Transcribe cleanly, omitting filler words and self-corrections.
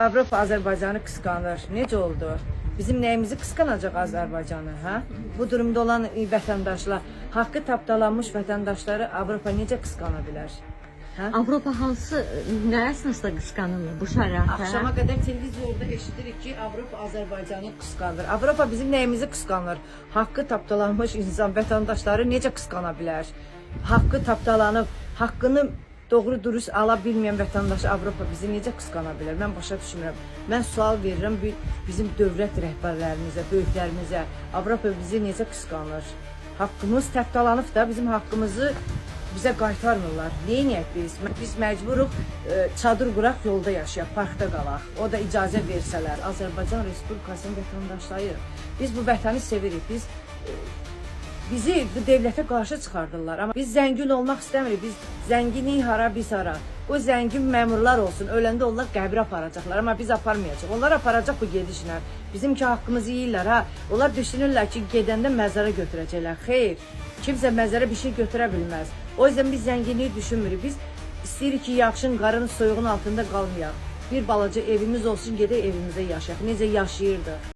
Avropa Azərbaycanı qısqanır. Necə oldu? Bizim nəyimizi qısqanacaq Azərbaycanı, hə? Bu durumda olan vətəndaşlar, haqqı tapdalanmış vətəndaşları Avropa necə qısqana bilər? Hə? Avropa hansı, nə əsasda qısqanırlar bu şəraitdə? Axşama qədər televizorda eşidirik ki, Avropa Azərbaycanı qısqanır. Avropa bizim nəyimizi qısqanır? Haqqı tapdalanmış insan vətəndaşları necə qısqana bilər? Haqqı tapdalanıb, haqqını doğru dürüst ala bilməyən vətəndaşı Avropa bizi necə qısqana bilər? Mən başa düşmürəm. Mən sual verirəm bizim dövlət rəhbərlərimizə, böyüklərimizə. Avropa bizi necə qısqanır? Haqqımız tapdalanıb da bizim haqqımızı bizə qaytarmırlar. Neyniyək biz? Biz məcburuq çadır quraq, yolda yaşayaq, parkda qalaq. O da icazə versələr. Azərbaycan Respublikasının vətəndaşları. Biz bu vətəni sevirik. Bizi bu devlətə qarşı çıxardırlar. Amma biz zəngin olmaq istəmirik. Biz zənginlik hara, biz hara. O zəngin məmurlar olsun. Öləndə onlar qəbrə aparacaqlar. Amma biz aparmayacaq. Onlar aparacaq bu gedişlə. Bizimki haqqımızı yeyirlər. Ha? Onlar düşünürlər ki, gedəndə məzara götürəcəklər. Xeyr. Kimsə məzara bir şey götürə bilməz. O yüzden biz zənginliyi düşünmürük. Biz istəyirik ki, yaxşın qarın soyuğun altında qalmayaq. Bir balaca evimiz olsun, gedək evimizdə yaşayaq. Necə yaşayırdıq.